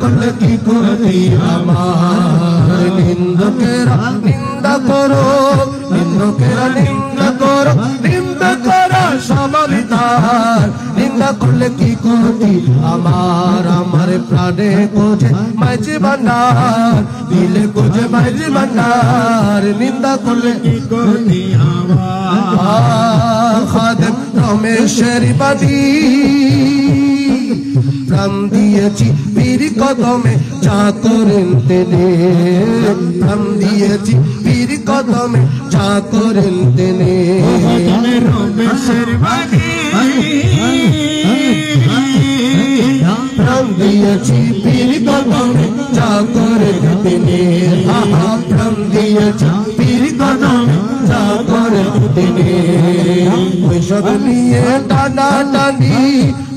করলে কি ক্ষতি আমার নিন্দকেরা নিন্দা করো নিন্দকেরা নিন্দা করো নিন্দা করা স্বভাবিতার নিন্দা করলে কি ক্ষতি আমার আমার প্রাণে কোজে মাঝি ভান্ডার দিলে কোজে মাঝি ভান্ডার নিন্দা করলে কি ক্ষতি আমার খাদেম রমেশের বাড়ি প্রাণ দিয়েছি পীর কদমে যা করেন তিনি প্রাণ দিয়েছি পীর কদমে যা করেন তিনি রমেশের বাড়ি প্রাণ দিয়েছি পীর কদমে যা করেন তিনি প্রাণ দিয়েছি পীর কদমে যা করেন তিনি ওইসব নিয়ে টানা টানি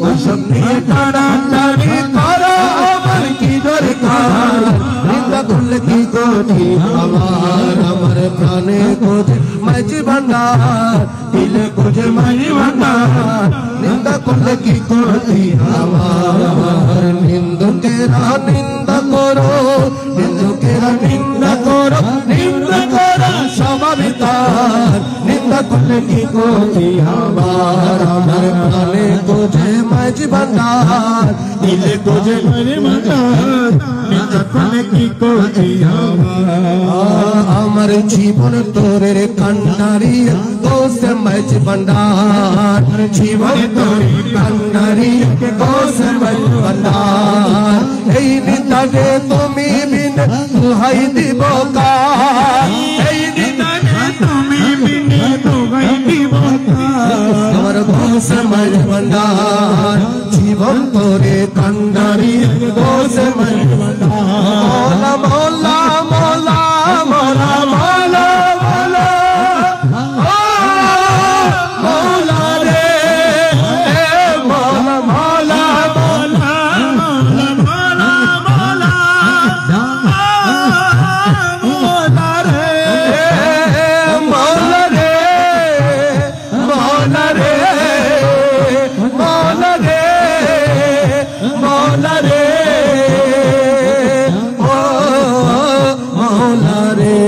ওইসব নিয়ে টানা টানি করা আমার কি দরকার নিন্দা করলে কি ক্ষতি আমার আমার প্রাণে কোজে মাঝি ভান্ডার দিলে কোজে মাঝি ভান্ডার নিন্দা করলে কি ক্ষতি আমার নিন্দুকেরা নিন্দা করো নিন্দুকেরা নিন্দা করো নিন্দা করা স্বভাবিতার নিন্দা করলে কি ক্ষতি আমার আমার প্রাণে কোজে মাঝি ভান্ডার দিলে কোজে মাঝি ভান্ডার নিন্দা করলে কি ক্ষতি আমার জীবন তোরের কান্ডারি কোসে মাঝি ভান্ডার জীবন তোরের কান্ডারি কোসে মাঝি ভান্ডার এই নিদানে তুমি বিন দুহাই দিব কার এই নিদানে তুমি বিন দুহাই দিব কার আমার কোসে মাঝি ভান্ডার জীবন তোরে কান্ডারি কোসে মাঝি ভান্ডার মোলা মোলা মোলা মোলা মোলা মোলা রে মোলা মোলা মোলা মোলা মোলা মোলা রে মোলা রে মোলা রে মোলা রে মোলা রে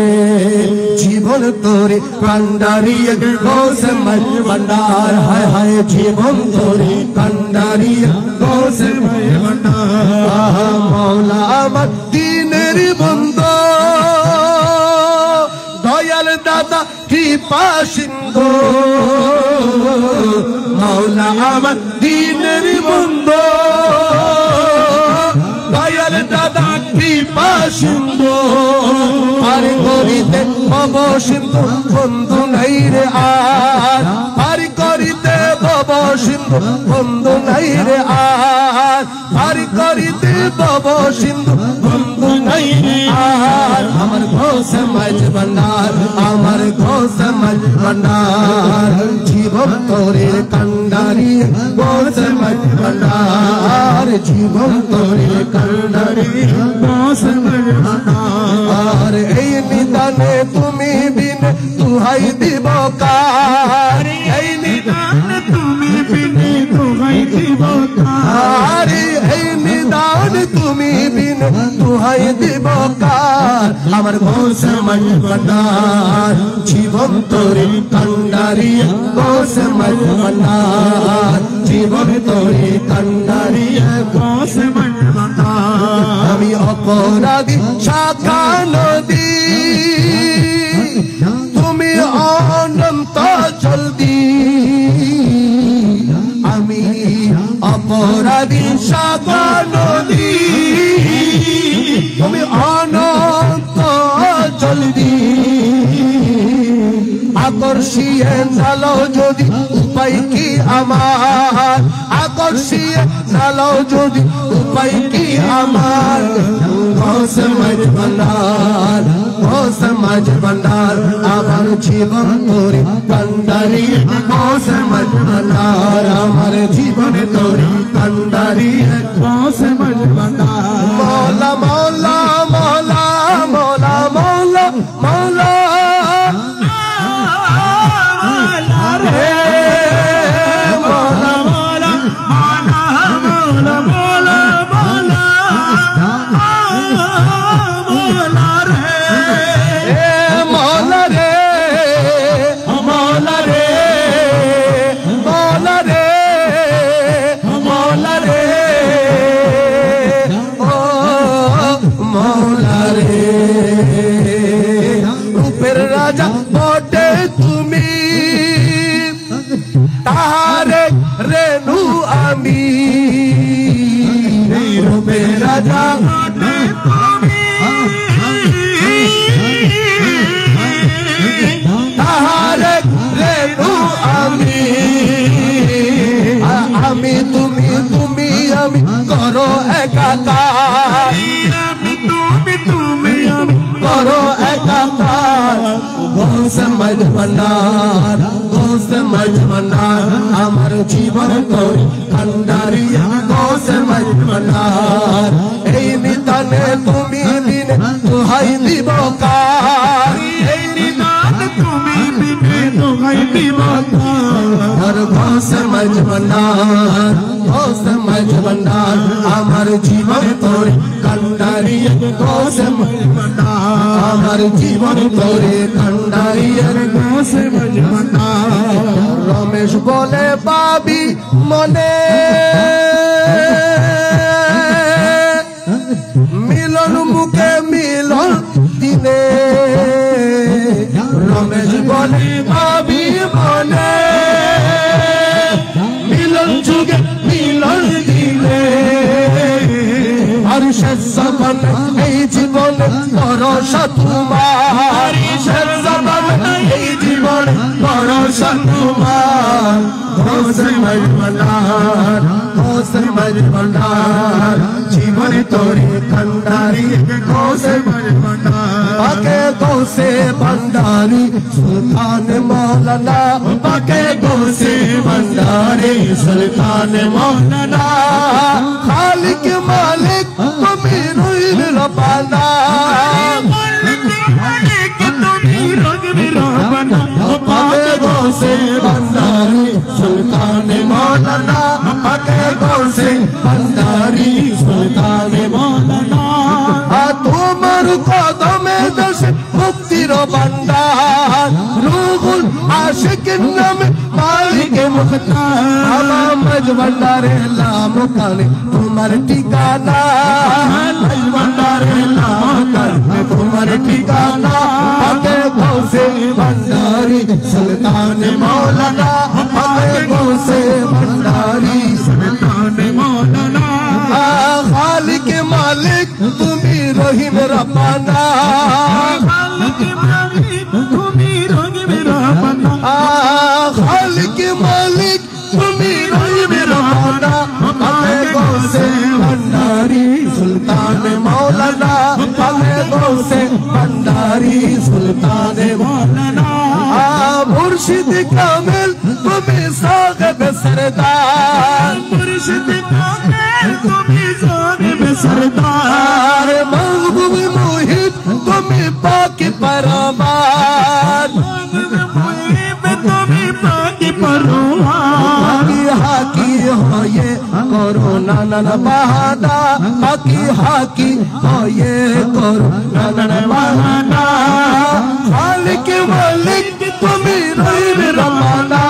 জীবন তোরে কান্ডারি গোস মাঝি ভান্ডার হায় হায় জীবন তোরে কান্ডারি গোস মাঝি ভান্ডার মৌলা আমার দিনের বন্ধু দয়াল দাদা কৃপা সিন্ধু মৌলা আমার দিনের বন্ধু দয়াল দাদা কৃপা সিন্ধু পার করিতে ভব সিন্ধু বন্ধু নাই রে আর পার করিতে ভব সিন্ধু বন্ধু নাই রে আর পার করিতে ভব সিন্ধু বন্ধু নাই রে আর আমার ঘোষ মাঝি ভান্ডার আমার ঘোষ মাঝি ভান্ডার জীবন তোরে কান্ডারি ঘোষ মাঝি ভান্ডার জীবন তোরে কান্ডারি ঘোষ মাঝি ভান্ডার এই নিদানে তুমি বিন দুহাই দিব কার এই নিদানে তুমি বিন দুহাই দিব কার এই নিদান তুমি বিন দুহাই দিব কার আমার ঘোষ মাঝি ভান্ডার জীবন তোরে কান্ডারি ঘোষ মাঝি ভান্ডার জীবন তোরে কান্ডারি ঘোষ মাঝি ভান্ডার আমি অপরাধী শাখা নদী তুমি অনন্ত জলদি আমি অপরাধী শাখা নদী তুমি অনন্ত জলদি আকর্ষিয়ে নালো যদি উপায় কি আমার আকর্ষিয়ে নালো যদি উপায় কি আমার ঘোষ মাঝি ভান্ডার ঘোষ মাঝি ভান্ডার আমার জীবন তোরে কান্ডারি ঘোষ মাঝি ভান্ডার আমার জীবন তোরে কান্ডারি ঘোষ মাঝি ভান্ডার মৌলা মৌলা মৌলা মৌলা মৌলা মৌলা রাজা বটে তুমি তাহারে রেণু আমি রূপে রাজা তাহারে রেণু আমি আমি তুমি তুমি আমি করো একাকার তুমি আমি করো একাকার সমঝ ভন্ডার সমঝ ভন্ডার আমার জীবন তোর ভান্ডারি সমঝ ভন্ডার এই নিদানে তুমি বিনে দোহাই দিব কার এই নিদানে তুমি বিনে দোহাই দিব কার সমঝ ভন্ডার সমঝ ভন্ডার আমার জীবন তোর ভান্ডারি সমঝ ভন্ডার আমার জীবন তোরে ভান্ডারি সমঝ ভন্ডার রমেশ বলে পাবি মনে মিলন মুখে মিলন দিনে রমেশ বলে পাবি মনে মিলন যুগে মিলন দিনে আর শেষ জীবন এই জীবন ভরসা তোমার শেষ জীবন এই জীবন ভরসা তোমার সমঝ ভন্ডার সমঝ ভন্ডার জীবন তোরে ভান্ডারি সমঝ ভন্ডার পাকে গোসে ভান্ডারি সুলতান মৌলানা পাকে গোসে ভান্ডারি সুলতান মৌলানা খালিক মালিক তুমি রইল রব্বানা পাকে গোসে ভান্ডারি সুলতান মৌলানা পাকে গোসে ভান্ডারি সুলতান মৌলানা তোমার কদমে দশ মুক্তির ভান্ডার রুহুল আশিকিন নামে মালিক মুখতার সমঝ ভন্ডারে লাম কানে তোমার ঠিকানা সমঝ ভন্ডারে লাম কানে তোমার ঠিকানা পাকে গোসে ভান্ডারি সুলতান মৌলানা পাকে গোসে ভান্ডারি সুলতান মৌলানা খালিক মালিক তুমি রহিম রব্বানা খালিক মালিক তুমি রহিম রব্বানা খালিক মালিক তুমি রহিম রব্বানা পাকে গোসে ভান্ডারি সুলতান মৌলানা পাকে গোসে ভান্ডারি সুলতান মৌলানা মুর্শিদ কামিল তুমি সাহেব সরদার মুর্শিদ কামিল তুমি সাহেব সরদার महबूब मुहित तुम्हें पाके परवान तुम्हें पाके परवान हाकी हो ये कोरोना नन बहाना हाकी हो ये कोरोना नन बहाना खालिक मालिक तुम्हें रहीम रब्बाना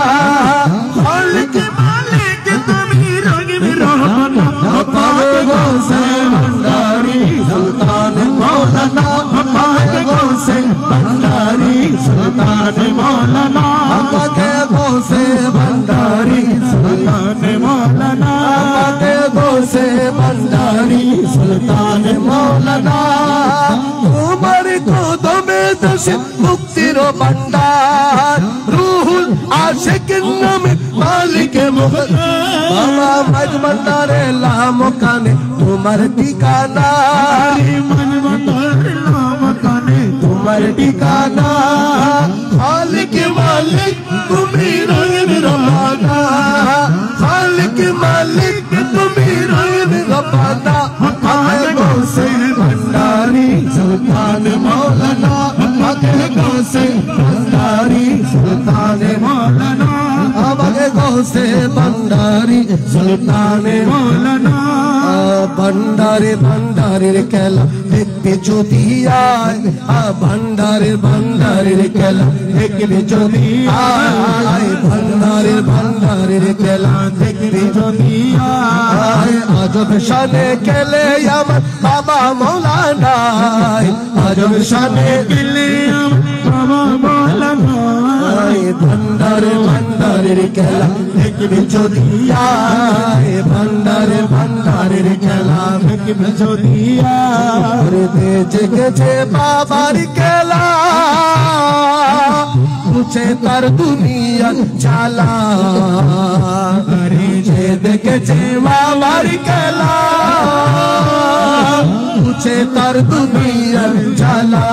खालिक मालिक तुम्हें रहीम रब्बाना पाके गोसे भांडारी सुल्तान मौलाना पाके गोसे भांडारी सुल्तान मौलाना पाके गोसे भांडारी सुल्तान मौलाना पाके गोसे भांडारी सुल्तान मौलाना तुम्हार कदमे दश मुक्तिर भांडार रूहुल आशिकिन नामे मालिक मुख्तार समझ भंडारे लाम काने तुम्हार ठिकाना समझ भंडारे लाम काने तुम्हार ठिकाना खालिक मालिक तुम्ही रहीम रब्बाना खालिक मालिक तुम्ही रहीम रब्बाना पाके गोसे भांडारी सुल्तान मौलाना पाके गोसे भांडारी सुल्तान मौलाना पाके गोसे भांडारी सुल्तान मौलाना भंडारे भंडारे केला देखते ज्योति आए भंडारे भंडारे केला देखते ज्योति आए भंडारे भंडारे केला देखते ज्योति आए अजब शाने केले अमर बाबा मौलाना अजब शाने केले बाबा ভান্ডারে ভান্ডারের খেলা দেখবি যদি আয় ভান্ডারে ভান্ডারের খেলা দেখবি যদি আয় জেগেছে বাবার খেলা মুছে তার দুনিয়া চালা যে দেখেছে বাবার খেলা মুছে তার দুনিয়া চালা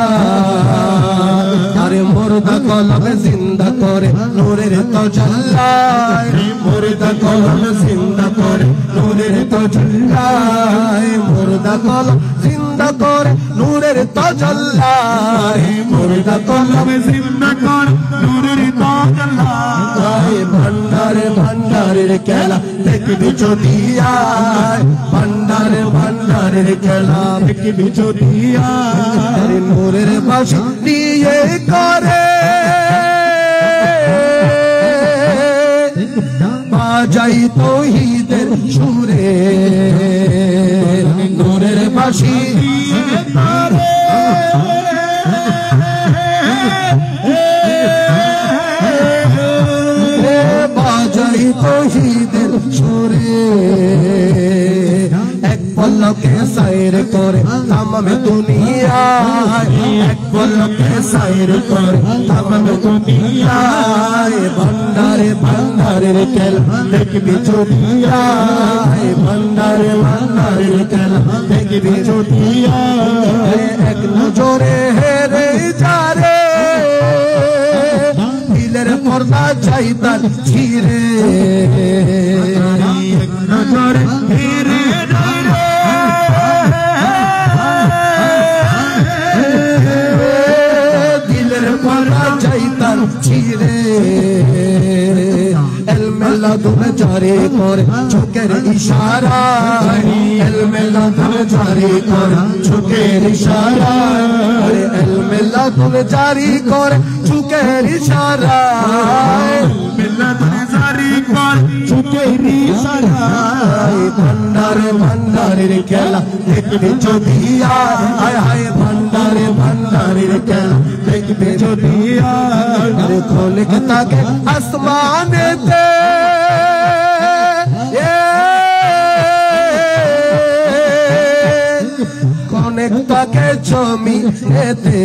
আরে মুর্দা কলবে জিন্দা করে নূরের তাজাল্লায় মুর্দা কলবে জিন্দা করে নূরের তাজাল্লায় মুর্দা কলবে জিন্দা করে নূরের তাজাল্লায় মুর্দা কলবে জিন্দা করে নূরের তাজাল্লায় ভান্ডারে ভান্ডারের খেলা দেখবি যদি আয় ভান্ডারে ভান্ডারের খেলা দেখবি যদি আয় নূরের বাঁশি নিয়ে করে বাজাই তৌহিদের সুরে নূরের বাঁশি করে বাজাই তৌহিদের সুরে এক পলকে সাইর করে তামামে দুনিয়ায় এক পলকে সাইর করে তামামে দুনিয়ায় ভান্ডারে ভান্ডারের খেলা দেখবি যদি আয় ভান্ডারে ভান্ডারের খেলা দেখবি যদি আয় এক নজরে হেরে যারে দিলের পর্দা চাইতার ছিরে এক নজরে হেরে দিলের পর্দা চাইতার ছিরে এলমেলাদুনে জারি করে চোখের ইশারায় এলমেলাদুনে জারি করে চোখের ইশারায় এলমেলাদুনে জারি করে চোখের ইশারায় এলমেলাদুনে জারি করে চোখের ইশারায় ভান্ডারে ভান্ডারের খেলা দেখবি যদি আয় হায় ভান্ডারে ভান্ডারের খেলা দেখবি যদি আয় খোলক তাকে আসমানেতে খোলক তাকে জমিনেতে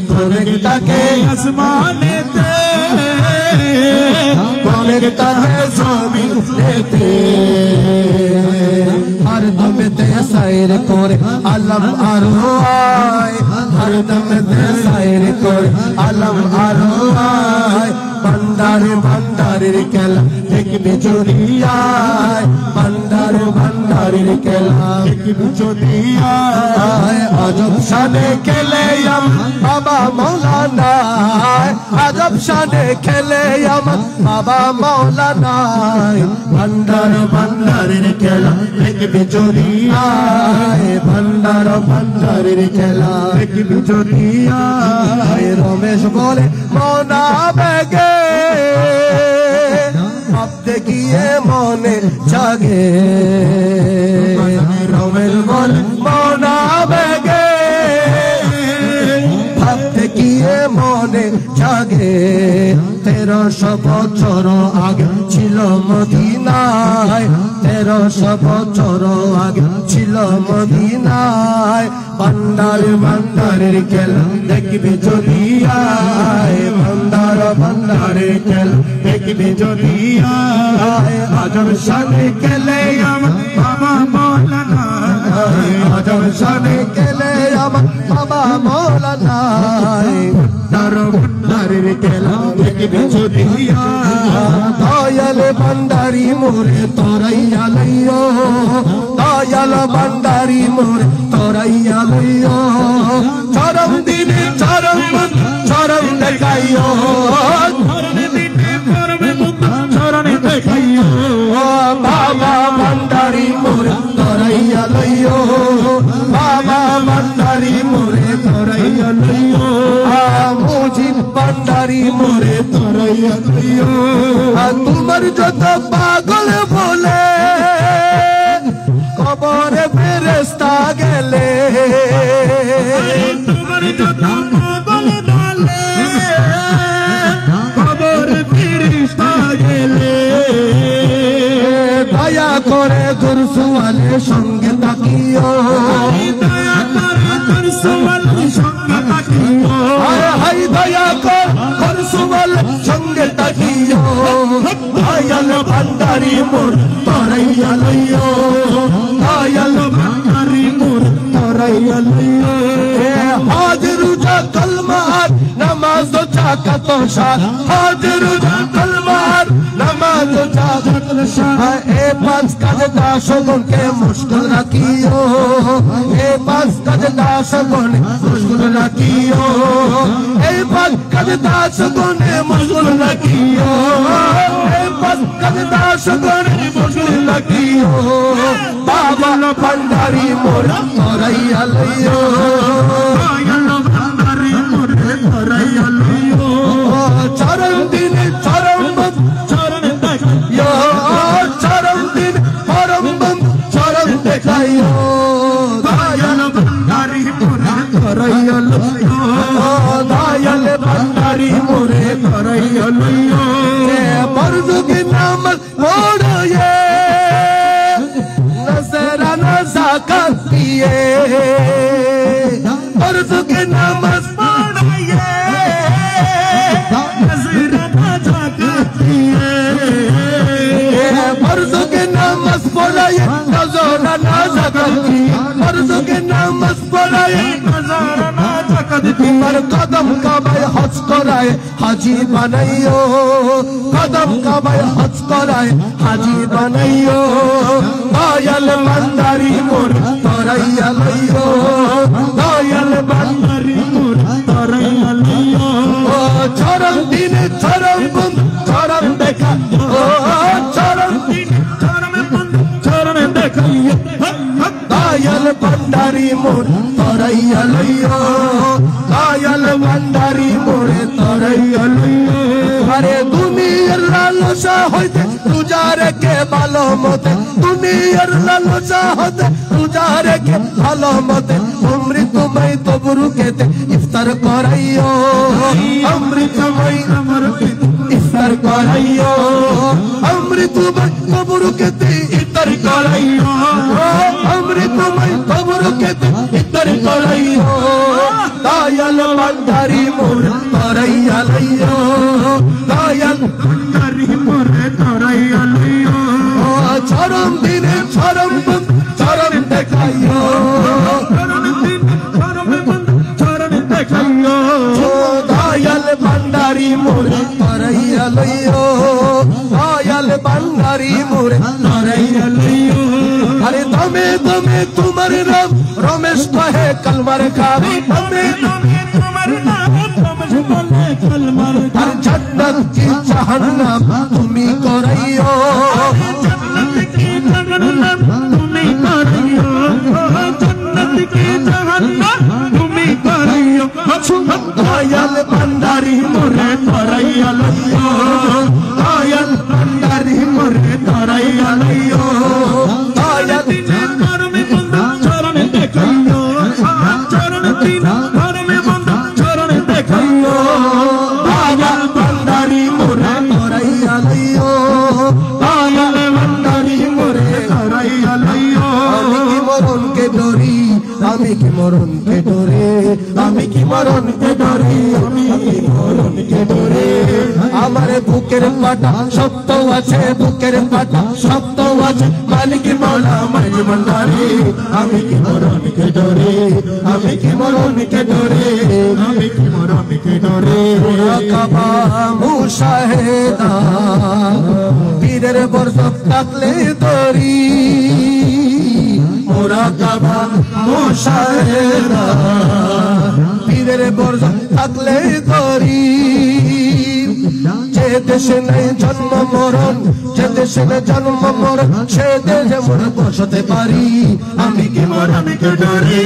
খোলক তাকে আসমানেতে খোলক তাকে জমিনেতে हर दम ते सायर करे आलम आरोय हर दम ते सायर करे आलम आरोय भंडारे भंडारे केला देखबि যদি আয় भंडारे भंडारे केला देखबि যদি আয় अजब शाने खेले हम बाबा मौलाना अजब शाने खेले हम बाबा मौलाना भंडारे भंडारे केला देखबि যদি আয় भंडारे भंडारे केला देखबि যদি আয় रमेश बोले मौना बेगे अब देखिए मौने जागे रमेश बोले मौना बेगे अब देखिए मौने जागे 1300 বছর আগে ছিল মদিনায় 1300 বছর আগে ছিল মদিনায় ভান্ডারে ভান্ডারের খেলা দেখবি যদি আয় ভান্ডারে ভান্ডারের খেলা দেখবি যদি আয় আজব শানে খেলে আমার বাবা মৌলানা আজব শানে খেলে আমার বাবা মৌলানা ভান্ডারের খেলা দেখবি যদি দয়াল ভান্ডারি মোরে তোরাইয়া লইও দয়াল ভান্ডারি মোরে তোরাইয়া লইও চরম দিনে চরম চরম দেখাইও চরণ দেখাইও বাবা ভান্ডারি মোরে তোরাইয়া লইও বাবা ভান্ডারি মোরে তোরাইয়া লইও মুজিব ভান্ডারি মোরে তোরাইয়া লইও তোমার যত পাগল বলে কবরে ফেরেশতা গেলে তোমার যত পাগল বলে করে গুরসুয়ালে সঙ্গে তাকিও দয়া করে গুরসুয়ালে সঙ্গে তাকিও হাই দয়া কর গুরসুয়ালে সঙ্গে তাকিও দয়াল ভান্ডারি মোর তরাইয়া লইও দয়াল ভান্ডারি মোর তরাইয়া লইও হজ রোজা কলমা নামাজ জাকাত সাত হজ রোজা কলমা নামাজ জাকাত সাত এ পাঁচ কাজ দাস গুণকে মুশকিল রাখিও এ পাঁচ কাজ দাস গুণে মুশকিল রাখিও এই পাঁচ কাজ দাস গুণে মুশকিল রাখিও এই পাঁচ কাজ দাস গুণে মুশকিল রাখিও বাবা ভান্ডারি মোর তরাইয়া লইও দয়াল ভান্ডারি মোর তরাইয়া লইও চরম দিন চরম চরণ দেখাইও চরম দিন পরম চরম দেখাইও দয়াল ভান্ডারি মোর তরাইয়া লইও দয়াল ভান্ডারি মোরে তরাইয়া লইও বরজুকি নামাজ পড়ে নজরানা যাকাত দিয়ে বরজুকি নামাজ পড়াইয়ে নজরানা যাকাত দিয়ে বরজুকি নামাজ পড়ে নজরানা যাকাত দিয়ে বরজুকি নামাজ পড়ে নজরানা যাকাত দিয়ে তোমার কদম কাবায় হজ করায় হাজি বানাইও কদম কাবায় হজ করায় হাজি বানাইও দয়াল ভান্ডারি মোর তরাইয়া লইও দয়াল ভান্ডারি মোর তরাইয়া লইও চরম দিনে চরম চরম দেখা ও চরম দিনে চরণ দেখাইও দয়াল ভান্ডারি মোর তরাইয়া লইও দয়াল ভান্ডারি মোরে তরাইয়া লইও আরে দুনিয়ার লালসা হইতে তুজারে কে ভালো মতে দুনিয়ার লালসা হইতে তুজারে কে ভালো মতে অমৃতময় তবরু কেতে ইফতার করাইও অমৃতময় ইফতার করাইও অমৃতময় তবরু কেতে ইফতার করাইও অমৃতময় তবরু কেতে ইফতার করাইও দয়াল ভান্ডারি মোর তরাইয়া লইও দয়াল ভান্ডারি মোর তরাইয়া লইও চরম দিনে চরম চরম দেখাইও চরণ দেখাইও দয়াল ভান্ডারি মোর তরাইয়া লইও দয়াল ভান্ডারি মোর তরাইয়া লইও আরে দমে দমে তোমার নাম রমেশ কহে কলমার খাবে দমে তোমার নাম রমেশ বলে কলমার আর জান্নাত কি জাহান্নাম তুমি করাইও জান্নাত কি জাহান্নাম তুমি করাইও জান্নাত কি জাহান্নাম তুমি করাইও দয়াল ভান্ডারি মোরে তরাইয়া লইও দয়াল ভান্ডারি মোরে তরাইয়া লইও দয়াল ধর্মে বন্ধু চরণ দেখাইও চরণ দিন ধর্মে বন্ধু চরণ দেখাইও দয়াল ভান্ডারি মোরে তরাইয়া লইও দয়াল ভান্ডারি মোরে তরাইয়া লইও আমি কি মরণকে ডরে আমি কি মরণকে ডরে আমি কি মরণকে ডরে আমার বুকের পাটা শক্ত আছে বুকের পাটা শক্ত আছে মালিক মাওলা মাঝ ভান্ডারি আমি কি মরণকে ডরে আমি কি মরণকে ডরে আমি কি মরণকে ডরে কাবা মুশাহেদা পীরের বরসত থাকলে তরি মোরাকাবা মুশাহেদা পীরের বরসত থাকলে তরি যে দেশে নেই জন্ম মরণ যে দেশে নেই জন্ম মরণ সে দেশে মোরা বসতে পারি আমি কি মরণকে ডরে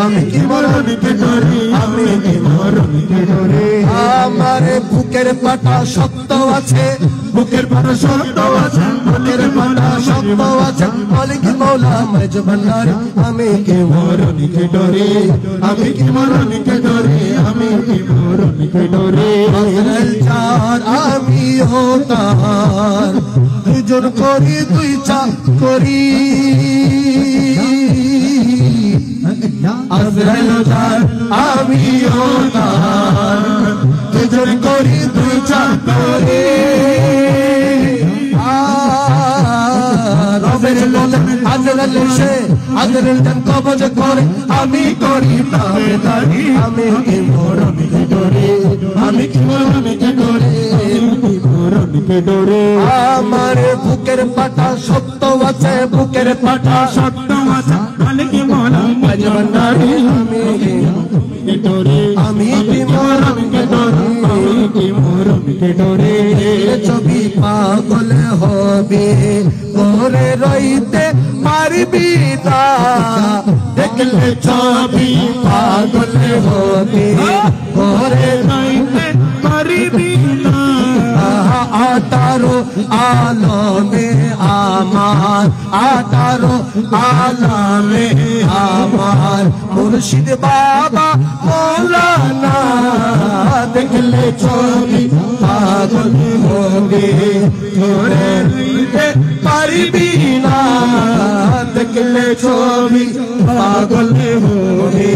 আমি কি মরণকে ডরে আমি কি মরণকে ডরে আমার বুকের পাটা শক্ত আছে বুকের পাটা শক্ত আছে বুকের পাটা শক্ত আছে বলে কি মৌলা মেজ ভান্ডারি আমি কি মরণকে ডরে আমি কি মরণকে ডরে আমি কি মরণকে ডরে আজরাইল চার আমি হতার হুজুর করি তুই চা করি আজরাইল চার আমি হতার হুজুর করি তুই চা করি আজরাইল সে আজরাইল জান কবজ করে আমি করি তাবেদারি আমি কি মরণকে ডরে আমি কি মরণকে ডরে মরণকে ডরে আমার বুকের পাটা শক্ত আছে বুকের পাটা শক্ত আছে বলে কি মরণকে ভান্ডারি আমি কে ডরে আমি কি মরণকে ডরে আমি কি মরণকে ডরে ছবি পাগল হবে ঘরে রইতে পারবি না দেখলে ছবি পাগল হবে ঘরে রইতে পারিবি না আঠারো আলমে আমার আঠারো আলমে আমার মুর্শিদ বাবা মৌলানা দেখলে ছবি পাগল হবে ঘরে রইতে পারবি না দেখলে ছবি পাগল হবে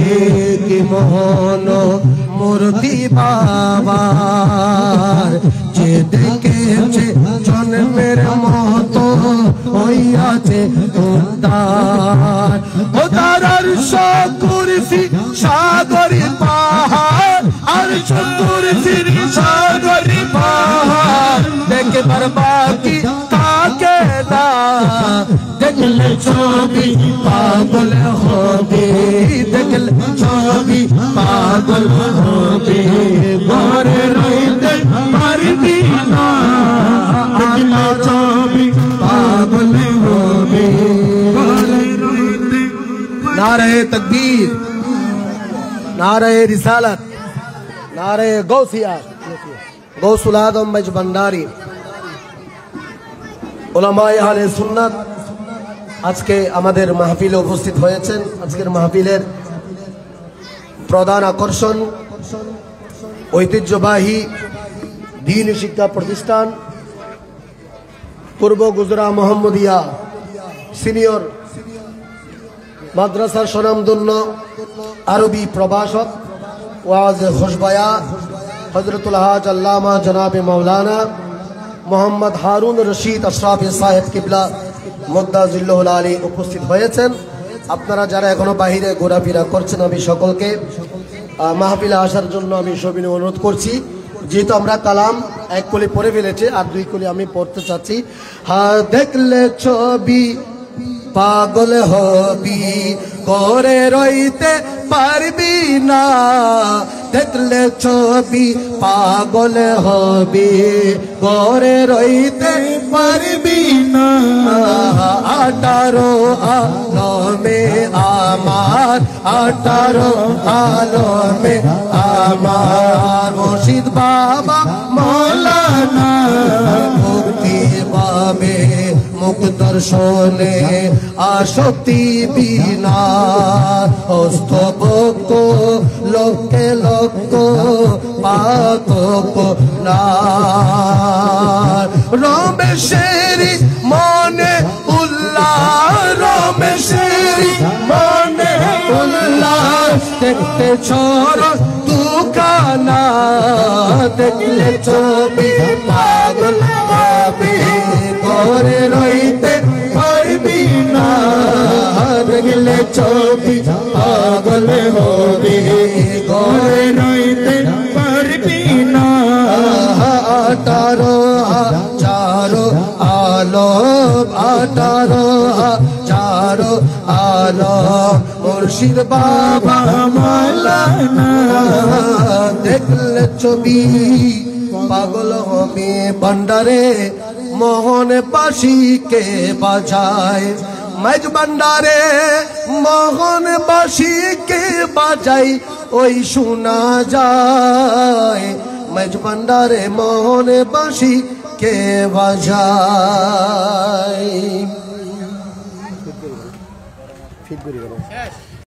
কি মোহন মূর্তি বাবার যে দেখেছে জন্মের মতো হইয়াছে উদ্ধার ও তার কুরসি সাগরী পাহাড় আর কুরসির সাগরী পাহাড় দেখবার বাকি থাকে না দেখলে ছবি পাগল হবে দেখলে ছবি পাগল হবে ঘরে রইতে পারবি না দেখলে ছবি পাগল হবে ঘরে রইতে নারে তকবীর নারে রিসালাত নারে গৌসিয়া গৌসুল আজম মেজ ভান্ডারী উলামায়ে আহলে সুন্নাত আজকে আমাদের মাহফিলে উপস্থিত হয়েছেন। আজকের মাহফিলের প্রধান আকর্ষণ ঐতিহ্যবাহী দ্বীন শিক্ষা প্রতিষ্ঠান পূর্ব গুজরা মোহাম্মদিয়া সিনিয়র মাদ্রাসার স্বনামধন্য আরবি প্রভাষক ওয়াজ খুশবায়া হযরতুল হাজ আল্লামা জনাবে মাওলানা মোহাম্মদ হারুন রশিদ আশরাফি সাহেব কিবলা মুদ্দাজিল্লাহুল আলী উপস্থিত হয়েছেন। আপনারা যারা এখনো বাহিরে ঘোরাফেরা করছেন আমি সকলকে মাহফিলে আসার জন্য আমি সবিনয় অনুরোধ করছি। যেহেতু আমরা কালাম এক কলি পড়ে ফেলেছি আর দুই কলি আমি পড়তে চাচ্ছি। হ্যাঁ দেখলে ছবি পাগল হবি ঘরে রইতে পারবি না দেখলে ছবি পাগল হবি ঘরে রইতে পারবি না আঠারো আলমে আমার আঠারো আলমে আমার মুর্শিদ বাবা মৌলানা মুক্তি পাবে মুখ দর্শনে আসক্তি বিনা অস্তবক লোকে লোক পাতক না রমেশেরি মনে উল্লাস রমেশেরি মনে উল্লাস দেখতে ছড় দুখানা দেখলে ছবি পাগল হবে ঘরে রইতে পারবি না দেখলে ছবি পাগল হবে ঘরে রইতে পারবি না আঠারো চারো আলো আঠারো চারো আলো মুর্শিদ বাবা মাওলানা দেখলে ছবি পাগল হবে ভান্ডারে মোহন বাঁশিকে বাজায় মেজ ভান্ডারে মোহন বাঁশিকে বাজাই ওই শোনা যায় মেজ ভান্ডারে মোহন বাঁশি কে বাজায়